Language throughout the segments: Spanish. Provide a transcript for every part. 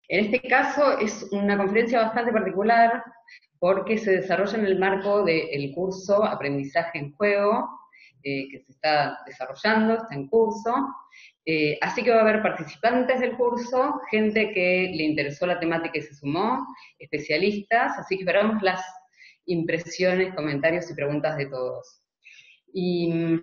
En este caso es una conferencia bastante particular porque se desarrolla en el marco del curso Aprendizaje en Juego, que se está desarrollando, está en curso. Así que va a haber participantes del curso, gente que le interesó la temática y se sumó, especialistas, así que esperamos las impresiones, comentarios y preguntas de todos. Y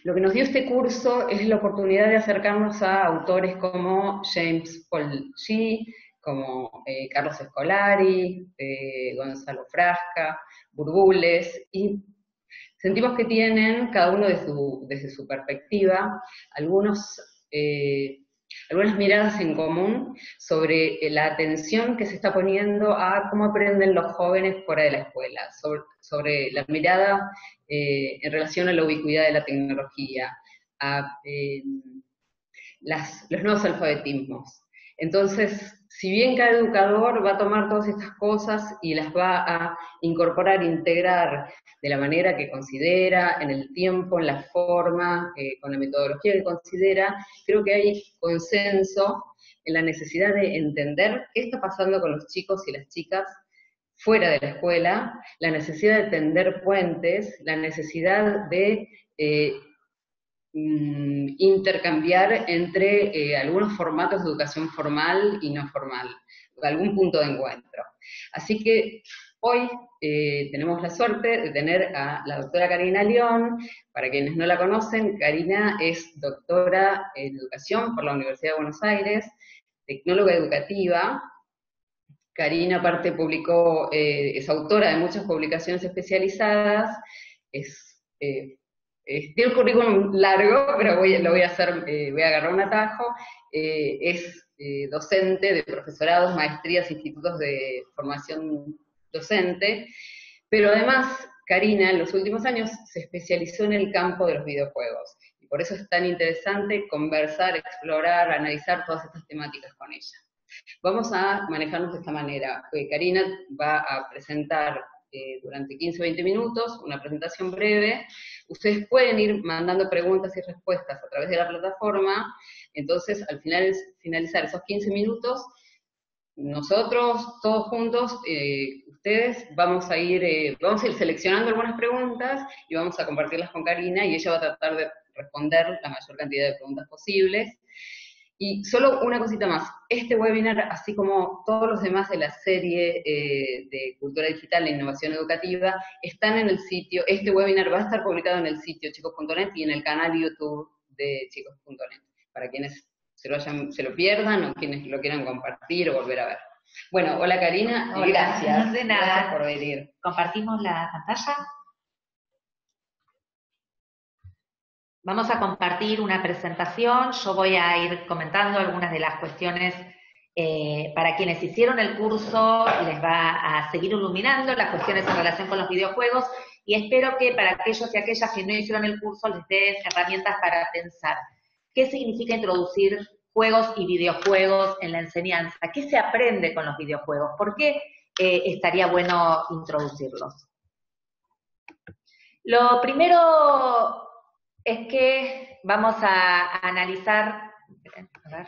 lo que nos dio este curso es la oportunidad de acercarnos a autores como James Paul Gee, como Carlos Escolari, Gonzalo Frasca, Burbules, y sentimos que tienen, cada uno desde su perspectiva, algunos, algunas miradas en común sobre la atención que se está poniendo a cómo aprenden los jóvenes fuera de la escuela, sobre la mirada en relación a la ubicuidad de la tecnología, a los nuevos alfabetismos. Entonces, si bien cada educador va a tomar todas estas cosas y las va a incorporar, integrar de la manera que considera, en el tiempo, en la forma, con la metodología que considera, creo que hay consenso en la necesidad de entender qué está pasando con los chicos y las chicas fuera de la escuela, la necesidad de tender puentes, la necesidad de intercambiar entre algunos formatos de educación formal y no formal, algún punto de encuentro. Así que hoy tenemos la suerte de tener a la doctora Karina León. Para quienes no la conocen, Karina es doctora en educación por la Universidad de Buenos Aires, tecnóloga educativa. Karina aparte publicó, es autora de muchas publicaciones especializadas, es tiene un currículum largo, pero lo voy a hacer, voy a agarrar un atajo. Es docente de profesorados, maestrías, institutos de formación docente, pero además Karina en los últimos años se especializó en el campo de los videojuegos. Y por eso es tan interesante conversar, explorar, analizar todas estas temáticas con ella. Vamos a manejarnos de esta manera. Karina va a presentar durante 15 o 20 minutos, una presentación breve. Ustedes pueden ir mandando preguntas y respuestas a través de la plataforma, entonces al finalizar esos 15 minutos, nosotros, todos juntos, ustedes, vamos a ir seleccionando algunas preguntas y vamos a compartirlas con Karina y ella va a tratar de responder la mayor cantidad de preguntas posibles. Y solo una cosita más, este webinar, así como todos los demás de la serie de Cultura Digital e Innovación Educativa, están en el sitio, este webinar va a estar publicado en el sitio chicos.net y en el canal YouTube de chicos.net, para quienes se lo pierdan o quienes lo quieran compartir o volver a ver. Bueno, hola Karina, hola, gracias. No de nada. Gracias por venir. ¿Compartimos la pantalla? Vamos a compartir una presentación. Yo voy a ir comentando algunas de las cuestiones para quienes hicieron el curso, les va a seguir iluminando las cuestiones en relación con los videojuegos y espero que para aquellos y aquellas que no hicieron el curso les dé herramientas para pensar qué significa introducir juegos y videojuegos en la enseñanza, qué se aprende con los videojuegos, por qué estaría bueno introducirlos. Lo primero es que vamos a analizar, a ver,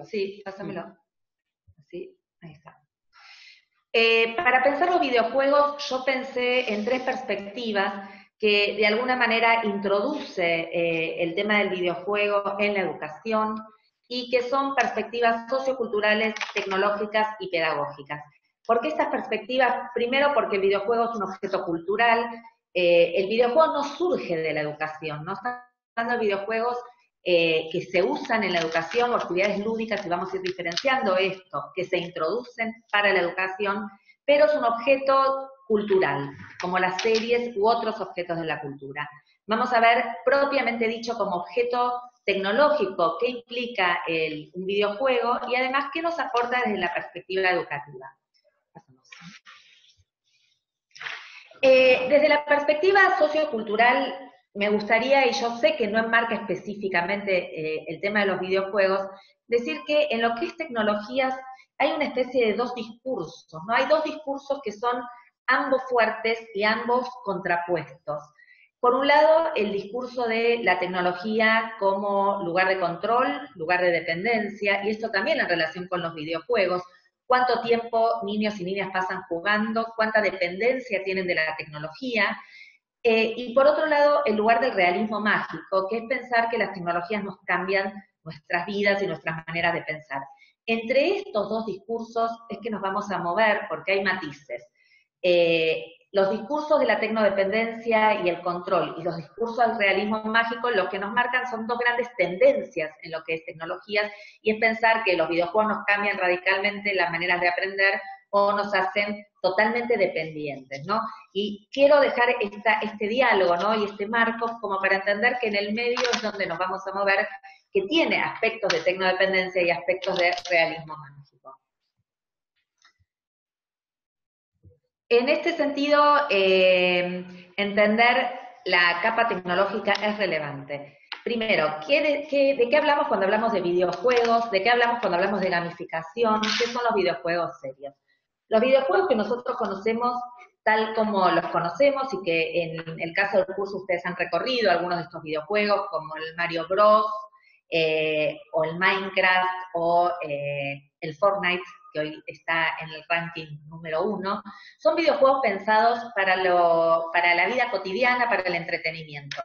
sí, pásamelo, sí, ahí está. Para pensar los videojuegos, yo pensé en tres perspectivas que de alguna manera introduce el tema del videojuego en la educación y que son perspectivas socioculturales, tecnológicas y pedagógicas. ¿Por qué estas perspectivas? Primero porque el videojuego es un objeto cultural. El videojuego no surge de la educación, no están hablando de videojuegos que se usan en la educación o actividades lúdicas, y vamos a ir diferenciando esto, que se introducen para la educación, pero es un objeto cultural, como las series u otros objetos de la cultura. Vamos a ver propiamente dicho como objeto tecnológico qué implica un videojuego y además qué nos aporta desde la perspectiva educativa. Desde la perspectiva sociocultural, me gustaría, y yo sé que no enmarca específicamente el tema de los videojuegos, decir que en lo que es tecnologías hay una especie de dos discursos, ¿no? Hay dos discursos que son ambos fuertes y ambos contrapuestos. por un lado, el discurso de la tecnología como lugar de control, lugar de dependencia, y esto también en relación con los videojuegos. Cuánto tiempo niños y niñas pasan jugando, cuánta dependencia tienen de la tecnología. Y por otro lado, el lugar del realismo mágico, que es pensar que las tecnologías nos cambian nuestras vidas y nuestras maneras de pensar. Entre estos dos discursos es que nos vamos a mover porque hay matices. Los discursos de la tecnodependencia y el control y los discursos del realismo mágico lo que nos marcan son dos grandes tendencias en lo que es tecnologías, y es pensar que los videojuegos nos cambian radicalmente las maneras de aprender o nos hacen totalmente dependientes, ¿no? Y quiero dejar este diálogo, ¿no? Y este marco como para entender que en el medio es donde nos vamos a mover, que tiene aspectos de tecnodependencia y aspectos de realismo mágico. En este sentido, entender la capa tecnológica es relevante. Primero, ¿de qué hablamos cuando hablamos de videojuegos? ¿De qué hablamos cuando hablamos de gamificación? ¿Qué son los videojuegos serios? Los videojuegos que nosotros conocemos tal como los conocemos, y que en el caso del curso ustedes han recorrido algunos de estos videojuegos, como el Mario Bros, o el Minecraft, o el Fortnite, que hoy está en el ranking número 1, son videojuegos pensados para la vida cotidiana, para el entretenimiento.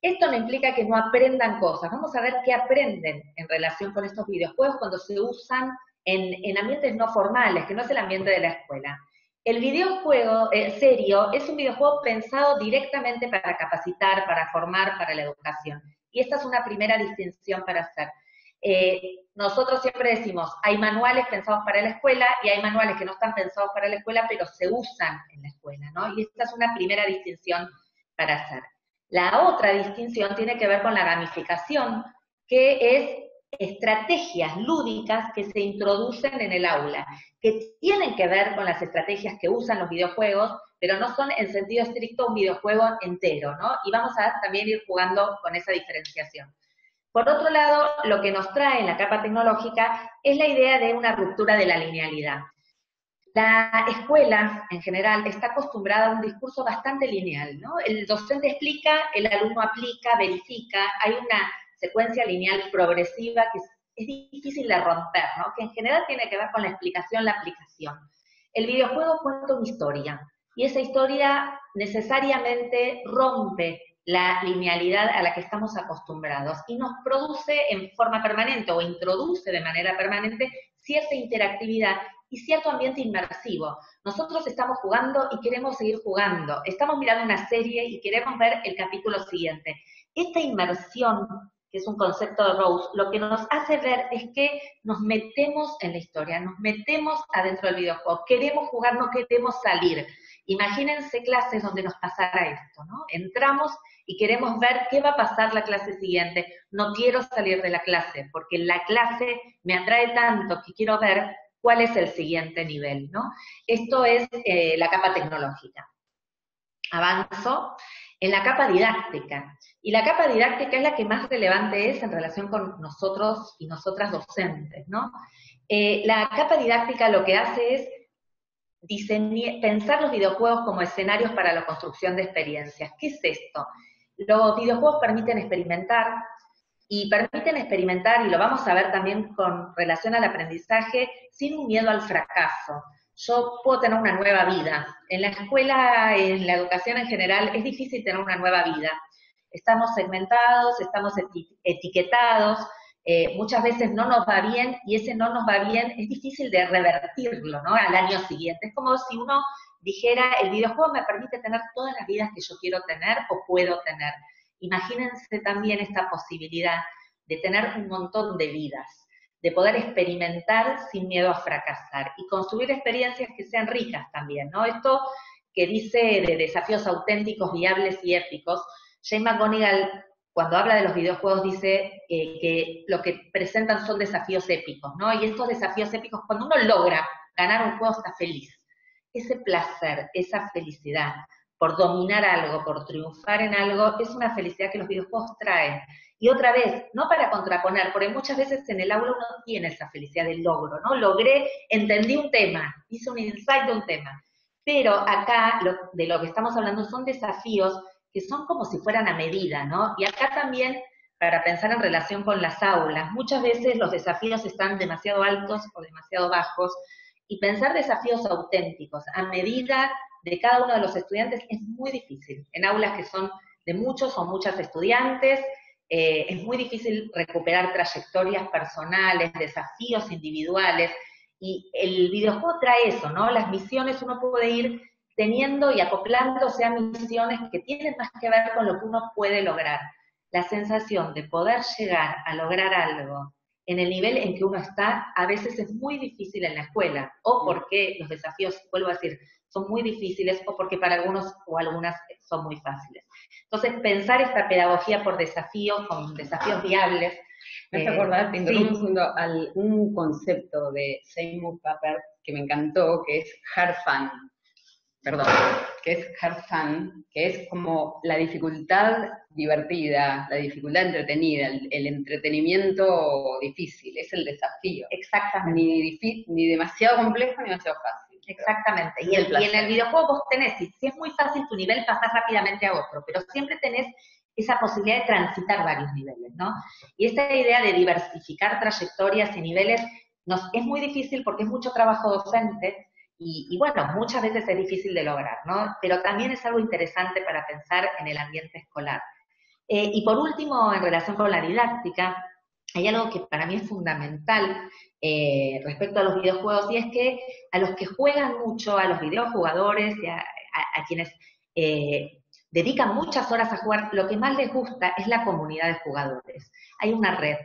Esto no implica que no aprendan cosas. Vamos a ver qué aprenden en relación con estos videojuegos cuando se usan en ambientes no formales, que no es el ambiente de la escuela. El videojuego serio es un videojuego pensado directamente para capacitar, para formar, para la educación. Y esta es una primera distinción para hacer. Nosotros siempre decimos, hay manuales pensados para la escuela y hay manuales que no están pensados para la escuela, pero se usan en la escuela, ¿no? Y esta es una primera distinción para hacer. La otra distinción tiene que ver con la gamificación, que es estrategias lúdicas que se introducen en el aula, que tienen que ver con las estrategias que usan los videojuegos, pero no son en sentido estricto un videojuego entero, ¿no? Y vamos a también ir jugando con esa diferenciación. Por otro lado, lo que nos trae en la capa tecnológica es la idea de una ruptura de la linealidad. La escuela, en general, está acostumbrada a un discurso bastante lineal, ¿no? El docente explica, el alumno aplica, verifica, hay una secuencia lineal progresiva que es difícil de romper, ¿no? Que en general tiene que ver con la explicación, la aplicación. El videojuego cuenta una historia, y esa historia necesariamente rompe la linealidad a la que estamos acostumbrados y nos produce en forma permanente o introduce de manera permanente cierta interactividad y cierto ambiente inmersivo. Nosotros estamos jugando y queremos seguir jugando. Estamos mirando una serie y queremos ver el capítulo siguiente. Esta inmersión, que es un concepto de Rose, lo que nos hace ver es que nos metemos en la historia, nos metemos adentro del videojuego. Queremos jugar, no queremos salir. Imagínense clases donde nos pasara esto, ¿no? Entramos y queremos ver qué va a pasar la clase siguiente. No quiero salir de la clase, porque la clase me atrae tanto que quiero ver cuál es el siguiente nivel, ¿no? Esto es la capa tecnológica. Avanzo en la capa didáctica. Y la capa didáctica es la que más relevante es en relación con nosotros y nosotras docentes, ¿no? La capa didáctica lo que hace es pensar los videojuegos como escenarios para la construcción de experiencias. ¿Qué es esto? Los videojuegos permiten experimentar, y lo vamos a ver también con relación al aprendizaje, sin un miedo al fracaso. Yo puedo tener una nueva vida. En la escuela, en la educación en general, es difícil tener una nueva vida. Estamos segmentados, estamos etiquetados, muchas veces no nos va bien, y ese no nos va bien es difícil de revertirlo, ¿no? Al año siguiente. Es como si uno dijera, el videojuego me permite tener todas las vidas que yo quiero tener o puedo tener. Imagínense también esta posibilidad de tener un montón de vidas, de poder experimentar sin miedo a fracasar y construir experiencias que sean ricas también, ¿no? Esto que dice de desafíos auténticos, viables y épicos, Jane McGonigal, cuando habla de los videojuegos, dice que lo que presentan son desafíos épicos, ¿no? Y estos desafíos épicos, cuando uno logra ganar un juego, está feliz. Ese placer, esa felicidad por dominar algo, por triunfar en algo, es una felicidad que los videojuegos traen. Y otra vez, no para contraponer, porque muchas veces en el aula uno tiene esa felicidad del logro, ¿no? Logré, entendí un tema, hice un insight de un tema. Pero acá, de lo que estamos hablando son desafíos que son como si fueran a medida, ¿no? Y acá también, para pensar en relación con las aulas, muchas veces los desafíos están demasiado altos o demasiado bajos, y pensar desafíos auténticos a medida de cada uno de los estudiantes es muy difícil. En aulas que son de muchos o muchas estudiantes, es muy difícil recuperar trayectorias personales, desafíos individuales, y el videojuego trae eso, ¿no? Las misiones uno puede ir teniendo y acoplándose a misiones que tienen más que ver con lo que uno puede lograr. La sensación de poder llegar a lograr algo en el nivel en que uno está, a veces es muy difícil en la escuela, o porque los desafíos, vuelvo a decir, son muy difíciles, o porque para algunos o algunas son muy fáciles. Entonces, pensar esta pedagogía por desafíos, con desafíos viables. ¿Me hace acordar, te interrumpo un Sí. segundo, un concepto de Seymour Papert que me encantó, que es hard fun. Perdón, que es hard fun, que es como la dificultad divertida, la dificultad entretenida, el entretenimiento difícil, es el desafío. Exactamente. Ni demasiado complejo ni demasiado fácil. Exactamente. Y en el videojuego vos tenés, si es muy fácil tu nivel, pasás rápidamente a otro, pero siempre tenés esa posibilidad de transitar varios niveles, ¿no? Y esta idea de diversificar trayectorias y niveles es muy difícil porque es mucho trabajo docente y bueno, muchas veces es difícil de lograr, ¿no? Pero también es algo interesante para pensar en el ambiente escolar. Y por último, en relación con la didáctica, hay algo que para mí es fundamental respecto a los videojuegos, y es que a los que juegan mucho, a los videojugadores y a quienes dedican muchas horas a jugar, lo que más les gusta es la comunidad de jugadores. Hay una red.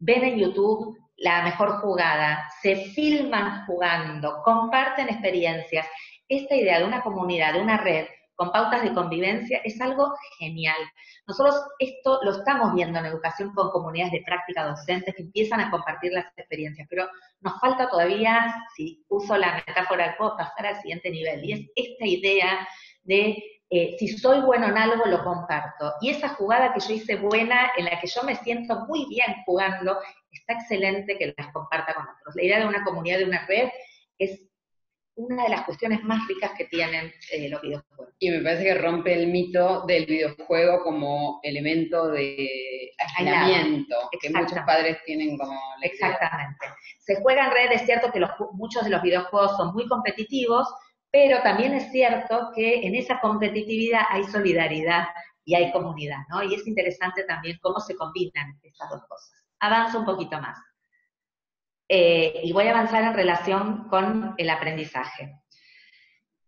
Ven en YouTube la mejor jugada, se filman jugando, comparten experiencias. Esta idea de una comunidad, de una red, con pautas de convivencia, es algo genial. Nosotros esto lo estamos viendo en educación con comunidades de práctica docentes que empiezan a compartir las experiencias, pero nos falta todavía, si uso la metáfora, puedo pasar al siguiente nivel, y es esta idea de si soy bueno en algo, lo comparto. Y esa jugada que yo hice buena, en la que yo me siento muy bien jugando, está excelente que las comparta con otros. La idea de una comunidad, de una red, es una de las cuestiones más ricas que tienen los videojuegos. Y me parece que rompe el mito del videojuego como elemento de aislamiento, que muchos padres tienen como... Exactamente. Se juega en red, es cierto que muchos de los videojuegos son muy competitivos, pero también es cierto que en esa competitividad hay solidaridad y hay comunidad, ¿no? Y es interesante también cómo se combinan estas dos cosas. Avanzo un poquito más. Y voy a avanzar en relación con el aprendizaje.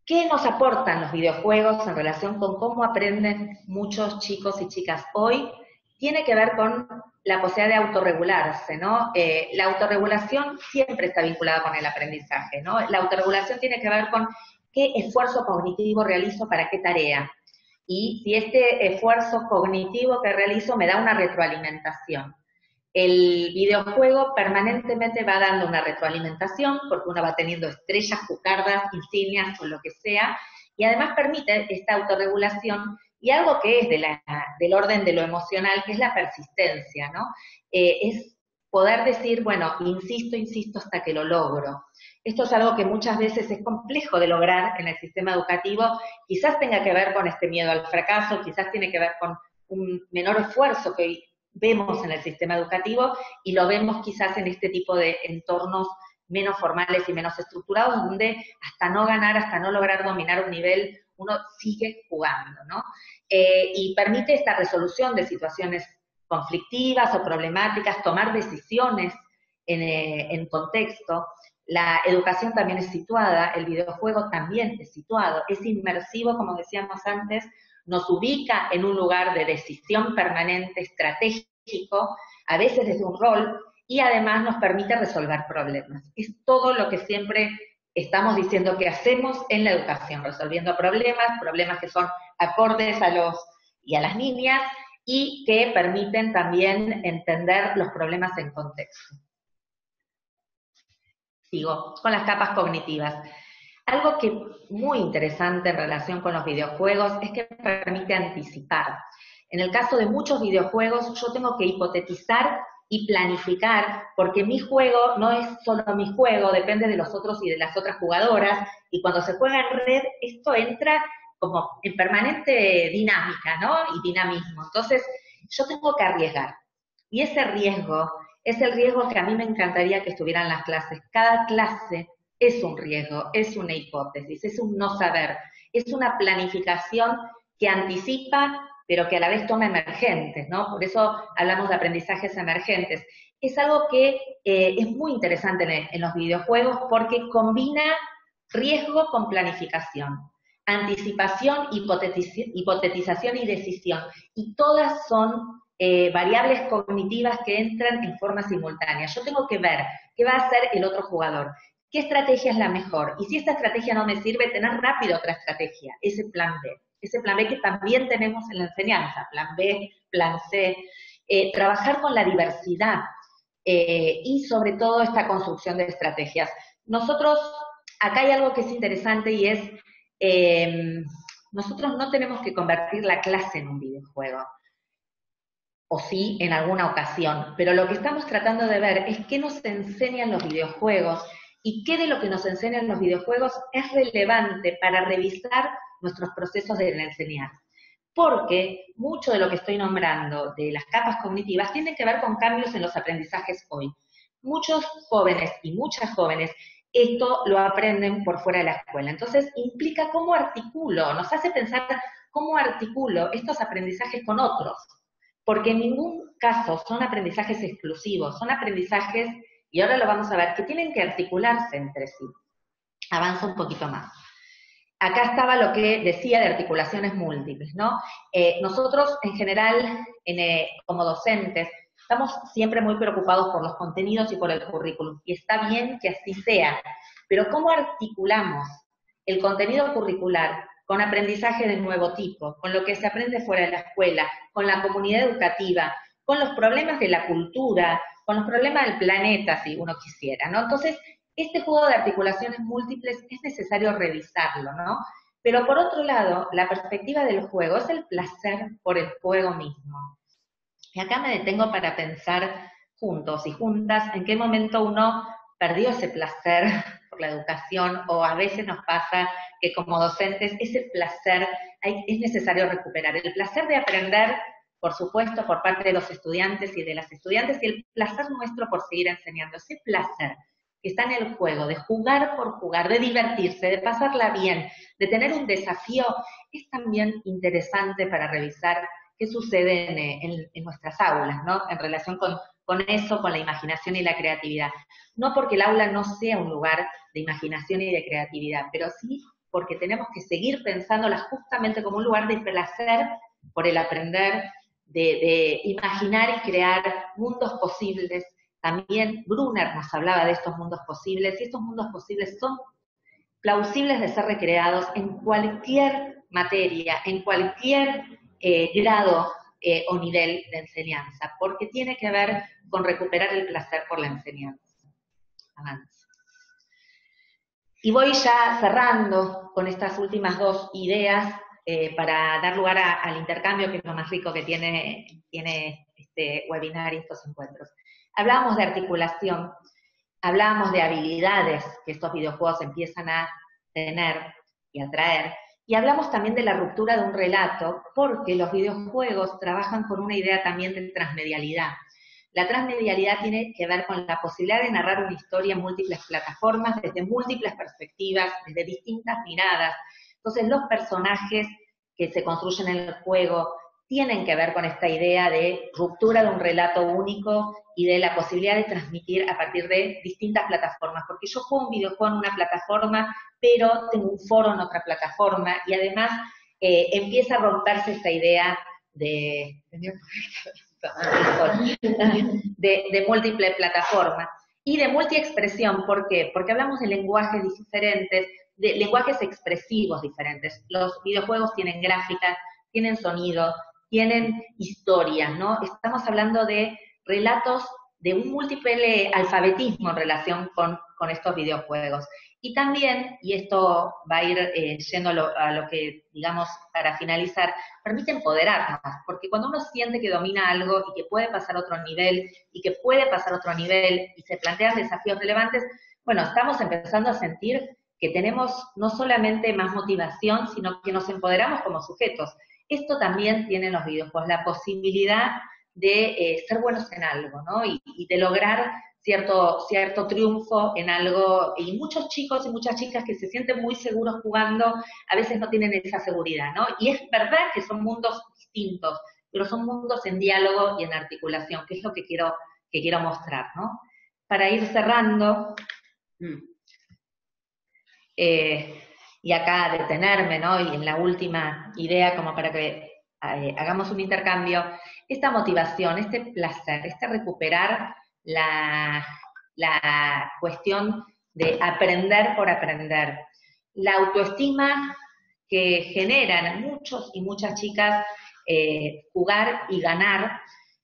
¿Qué nos aportan los videojuegos en relación con cómo aprenden muchos chicos y chicas hoy? Tiene que ver con la posibilidad de autorregularse, ¿no? La autorregulación siempre está vinculada con el aprendizaje, ¿no? La autorregulación tiene que ver con qué esfuerzo cognitivo realizo para qué tarea. Y si este esfuerzo cognitivo que realizo me da una retroalimentación. El videojuego permanentemente va dando una retroalimentación, porque uno va teniendo estrellas, cucardas, insignias o lo que sea, y además permite esta autorregulación y algo que es del orden de lo emocional, que es la persistencia, ¿no? Es poder decir, bueno, insisto hasta que lo logro. Esto es algo que muchas veces es complejo de lograr en el sistema educativo, quizás tenga que ver con este miedo al fracaso, quizás tiene que ver con un menor esfuerzo que hoy vemos en el sistema educativo, y lo vemos quizás en este tipo de entornos menos formales y menos estructurados, donde hasta no ganar, hasta no lograr dominar un nivel, uno sigue jugando, ¿no? Y permite esta resolución de situaciones conflictivas o problemáticas, tomar decisiones en contexto. La educación también es situada, el videojuego también es situado, es inmersivo, como decíamos antes, nos ubica en un lugar de decisión permanente, estratégico, a veces desde un rol, y además nos permite resolver problemas. Es todo lo que siempre estamos diciendo que hacemos en la educación, resolviendo problemas que son acordes a y a las niñas, y que permiten también entender los problemas en contexto. Sigo con las capas cognitivas. Algo que muy interesante en relación con los videojuegos es que permite anticipar. En el caso de muchos videojuegos, yo tengo que hipotetizar y planificar, porque mi juego no es solo mi juego, depende de los otros y de las otras jugadoras, y cuando se juega en red, esto entra como en permanente dinámica, ¿no? Y dinamismo. Entonces, yo tengo que arriesgar. Y ese riesgo es el riesgo que a mí me encantaría que estuviera en las clases. Cada clase es un riesgo, es una hipótesis, es un no saber, es una planificación que anticipa, pero que a la vez toma emergentes, ¿no? Por eso hablamos de aprendizajes emergentes. Es algo que es muy interesante en los videojuegos porque combina riesgo con planificación, anticipación, hipotetización y decisión. Y todas son variables cognitivas que entran en forma simultánea. Yo tengo que ver qué va a hacer el otro jugador, qué estrategia es la mejor. Y si esta estrategia no me sirve, tener rápido otra estrategia, ese plan B. Ese plan B que también tenemos en la enseñanza, plan B, plan C. Trabajar con la diversidad y sobre todo esta construcción de estrategias. Nosotros, acá hay algo que es interesante y es, nosotros no tenemos que convertir la clase en un videojuego, o sí en alguna ocasión, pero lo que estamos tratando de ver es qué nos enseñan los videojuegos y qué de lo que nos enseñan los videojuegos es relevante para revisar nuestros procesos de enseñar. Porque mucho de lo que estoy nombrando de las capas cognitivas tiene que ver con cambios en los aprendizajes hoy. Muchos jóvenes y muchas jóvenes esto lo aprenden por fuera de la escuela. Entonces implica cómo articulo, nos hace pensar cómo articulo estos aprendizajes con otros. Porque en ningún caso son aprendizajes exclusivos, son aprendizajes, y ahora lo vamos a ver, que tienen que articularse entre sí. Avanzo un poquito más. Acá estaba lo que decía de articulaciones múltiples, ¿no? Nosotros, en general, como docentes, estamos siempre muy preocupados por los contenidos y por el currículum, y está bien que así sea, pero ¿cómo articulamos el contenido curricular con aprendizaje de nuevo tipo, con lo que se aprende fuera de la escuela, con la comunidad educativa, con los problemas de la cultura, con los problemas del planeta, si uno quisiera, ¿no? Entonces, este juego de articulaciones múltiples es necesario revisarlo, ¿no? Pero por otro lado, la perspectiva del juego es el placer por el juego mismo. Y acá me detengo para pensar juntos y juntas en qué momento uno perdió ese placer por la educación, o a veces nos pasa que como docentes ese placer es necesario recuperar. El placer de aprender, por supuesto, por parte de los estudiantes y de las estudiantes, y el placer nuestro por seguir enseñando. Ese placer que está en el juego, de jugar por jugar, de divertirse, de pasarla bien, de tener un desafío, es también interesante para revisar qué sucede en nuestras aulas, ¿no? En relación con eso, con la imaginación y la creatividad. No porque el aula no sea un lugar de imaginación y de creatividad, pero sí porque tenemos que seguir pensándola justamente como un lugar de placer por el aprender, de imaginar y crear mundos posibles. También Brunner nos hablaba de estos mundos posibles, y estos mundos posibles son plausibles de ser recreados en cualquier materia, en cualquier grado o nivel de enseñanza, porque tiene que ver con recuperar el placer por la enseñanza. Avanzo. Y voy ya cerrando con estas últimas dos ideas para dar lugar al intercambio, que es lo más rico que tiene este webinar y estos encuentros. Hablábamos de articulación, hablábamos de habilidades que estos videojuegos empiezan a tener y a traer, y hablamos también de la ruptura de un relato, porque los videojuegos trabajan con una idea también de transmedialidad. La transmedialidad tiene que ver con la posibilidad de narrar una historia en múltiples plataformas, desde múltiples perspectivas, desde distintas miradas. Entonces los personajes que se construyen en el juego tienen que ver con esta idea de ruptura de un relato único y de la posibilidad de transmitir a partir de distintas plataformas, porque yo juego un videojuego en una plataforma, pero tengo un foro en otra plataforma, y además empieza a romperse esta idea de múltiple plataforma y de multiexpresión. ¿Por qué? Porque hablamos de lenguajes diferentes, de lenguajes expresivos diferentes. Los videojuegos tienen gráficas, tienen sonido, tienen historias, ¿no? Estamos hablando de relatos de un múltiple alfabetismo en relación con estos videojuegos. Y también, y esto va a ir yendo a lo que, digamos, para finalizar, permite empoderarnos, porque cuando uno siente que domina algo y que puede pasar a otro nivel, y que puede pasar a otro nivel, y se plantean desafíos relevantes, bueno, estamos empezando a sentir que tenemos no solamente más motivación, sino que nos empoderamos como sujetos. Esto también tienen los videojuegos, la posibilidad de ser buenos en algo, ¿no? Y de lograr cierto triunfo en algo, y muchos chicos y muchas chicas que se sienten muy seguros jugando, a veces no tienen esa seguridad, ¿no? Y es verdad que son mundos distintos, pero son mundos en diálogo y en articulación, que es lo que quiero mostrar, ¿no? Para ir cerrando, y acá detenerme, ¿no? Y en la última idea, como para que hagamos un intercambio, esta motivación, este placer, este recuperar la cuestión de aprender por aprender. La autoestima que generan muchos y muchas chicas jugar y ganar,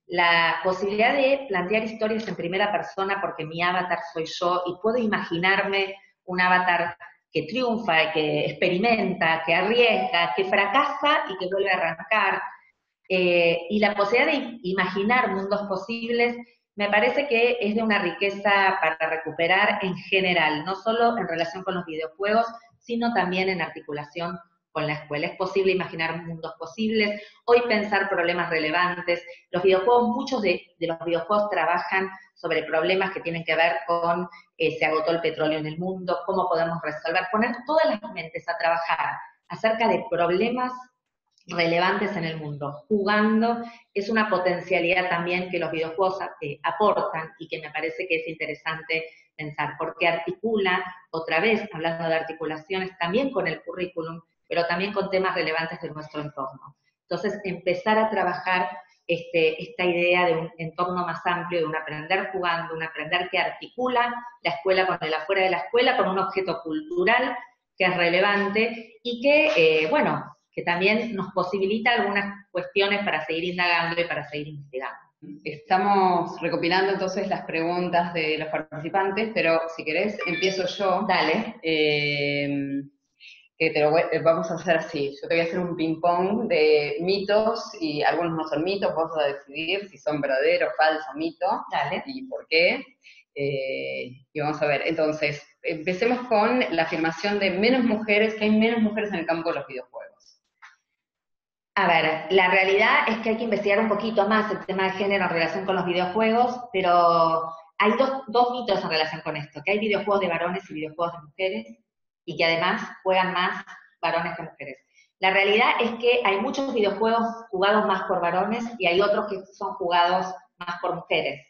la posibilidad de plantear historias en primera persona porque mi avatar soy yo y puedo imaginarme un avatar que triunfa, que experimenta, que arriesga, que fracasa y que vuelve a arrancar. Y la posibilidad de imaginar mundos posibles me parece que es de una riqueza para recuperar en general, no solo en relación con los videojuegos, sino también en articulación con la escuela. Es posible imaginar mundos posibles, hoy pensar problemas relevantes. Los videojuegos, muchos de los videojuegos trabajan sobre problemas que tienen que ver con se agotó el petróleo en el mundo, cómo podemos resolver, poner todas las mentes a trabajar acerca de problemas relevantes en el mundo. Jugando es una potencialidad también que los videojuegos aportan y que me parece que es interesante pensar, porque articula, otra vez, hablando de articulaciones, también con el currículum, pero también con temas relevantes de nuestro entorno. Entonces, empezar a trabajar esta idea de un entorno más amplio, de un aprender jugando, un aprender que articula la escuela con el afuera de la escuela, con un objeto cultural que es relevante y que, bueno, que también nos posibilita algunas cuestiones para seguir indagando y para seguir investigando. Estamos recopilando entonces las preguntas de los participantes, pero si querés empiezo yo. Dale. Que vamos a hacer así, yo te voy a hacer un ping-pong de mitos, y algunos no son mitos, vos vas a decidir si son verdadero, falso, mito, Dale. y por qué. Y vamos a ver, entonces, empecemos con la afirmación de menos mujeres, que hay menos mujeres en el campo de los videojuegos. A ver, la realidad es que hay que investigar un poquito más el tema de género en relación con los videojuegos, pero hay dos mitos en relación con esto, que hay videojuegos de varones y videojuegos de mujeres, y que además juegan más varones que mujeres. La realidad es que hay muchos videojuegos jugados más por varones y hay otros que son jugados más por mujeres.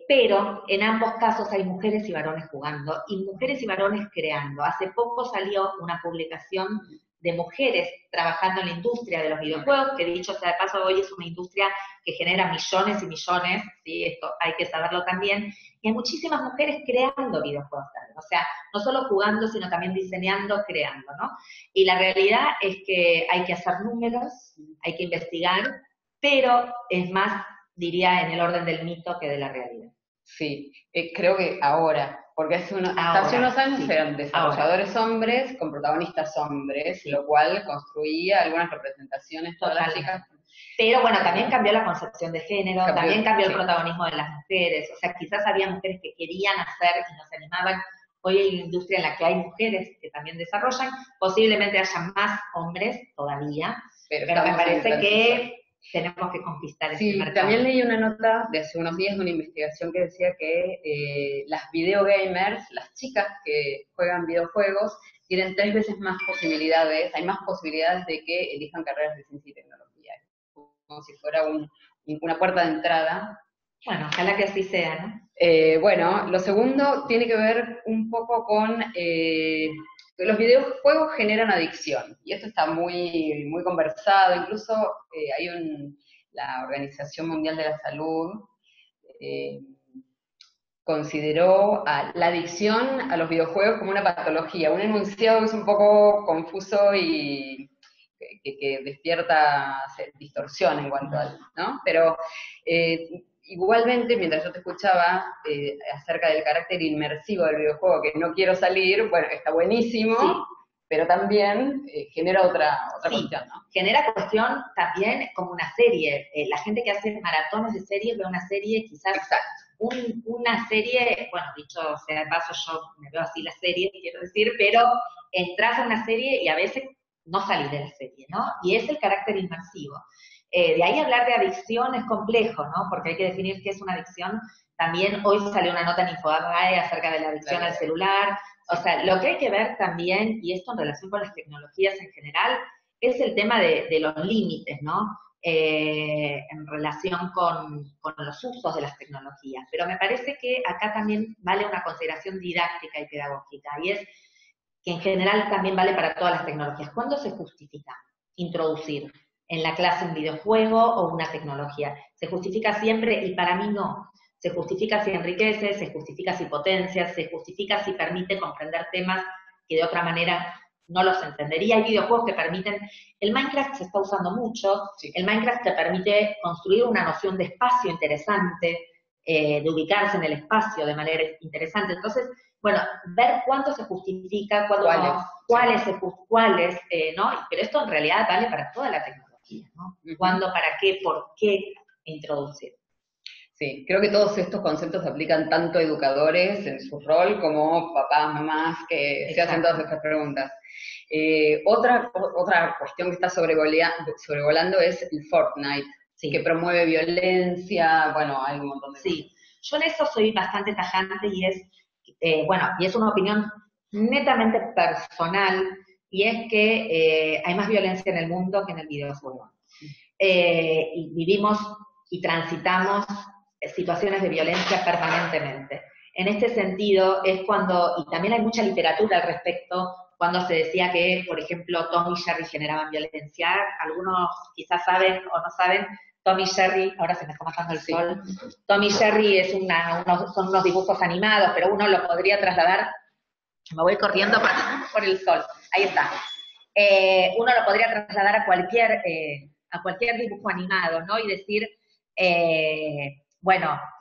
Pero en ambos casos hay mujeres y varones jugando y mujeres y varones creando. Hace poco salió una publicación de mujeres trabajando en la industria de los videojuegos, que dicho sea de paso, hoy es una industria que genera millones y millones, ¿sí? Esto hay que saberlo también, y hay muchísimas mujeres creando videojuegos también, o sea, no solo jugando, sino también diseñando, creando, ¿no? Y la realidad es que hay que hacer números, hay que investigar, pero es más, diría, en el orden del mito que de la realidad. Sí, creo que ahora, porque hasta hace unos años sí, eran desarrolladores hombres con protagonistas hombres, sí, lo cual construía algunas representaciones todas las chicas. Pero bueno, también cambió la concepción de género, también cambió el protagonismo de las mujeres, o sea, quizás había mujeres que querían hacer y no se animaban. Hoy hay una industria en la que hay mujeres que también desarrollan, posiblemente haya más hombres todavía, pero me parece que tenemos que conquistar ese mercado. También leí una nota de hace unos días de una investigación que decía que las videogamers, las chicas que juegan videojuegos, tienen 3 veces más posibilidades, hay más posibilidades de que elijan carreras de ciencia y tecnología, como si fuera una puerta de entrada. Bueno, ojalá que así sea, ¿no? Bueno, lo segundo tiene que ver un poco con los videojuegos generan adicción, y esto está muy, muy conversado, incluso la Organización Mundial de la Salud consideró la adicción a los videojuegos como una patología, un enunciado que es un poco confuso y que despierta distorsión en cuanto al, ¿no? Pero igualmente, mientras yo te escuchaba acerca del carácter inmersivo del videojuego, que no quiero salir, bueno, está buenísimo, sí, pero también genera otra cuestión, ¿no? Genera cuestión también como una serie. La gente que hace maratones de series ve una serie quizás una serie, bueno, dicho sea de paso, yo me veo así la serie, quiero decir, pero entras a una serie y a veces no salís de la serie, ¿no? Y es el carácter inmersivo. De ahí hablar de adicción es complejo, ¿no? Porque hay que definir qué es una adicción. También hoy salió una nota en Infobae acerca de la adicción al celular. O sea, lo que hay que ver también, y esto en relación con las tecnologías en general, es el tema de los límites, ¿no? En relación con los usos de las tecnologías. Pero me parece que acá también vale una consideración didáctica y pedagógica, y es que en general también vale para todas las tecnologías. ¿Cuándo se justifica introducir en la clase un videojuego o una tecnología? Se justifica siempre, y para mí no. Se justifica si enriquece, se justifica si potencia, se justifica si permite comprender temas que de otra manera no los entendería. Hay videojuegos que permiten, el Minecraft se está usando mucho, sí. El Minecraft te permite construir una noción de espacio interesante, de ubicarse en el espacio de manera interesante. Entonces, bueno, ver cuánto se justifica, cuáles, ¿no? Pero esto en realidad vale para toda la tecnología, ¿no? ¿Cuándo, para qué, por qué introducir? Sí, creo que todos estos conceptos se aplican tanto a educadores en su rol como papás, mamás que se hacen todas estas preguntas. Otra cuestión que está sobrevolando es el Fortnite, sí, que promueve violencia, bueno, hay un montón de cosas. Sí, yo en eso soy bastante tajante y es, y es una opinión netamente personal, y es que hay más violencia en el mundo que en el videojuego. Y vivimos y transitamos situaciones de violencia permanentemente. En este sentido es cuando, y también hay mucha literatura al respecto, cuando se decía que, por ejemplo, Tom y Jerry generaban violencia. Algunos quizás saben o no saben, Tom y Jerry, ahora se me está matando el sol, Tom y Jerry es son unos dibujos animados, pero uno lo podría trasladar, me voy corriendo por el sol, ahí está. Uno lo podría trasladar a cualquier dibujo animado, ¿no? Y decir,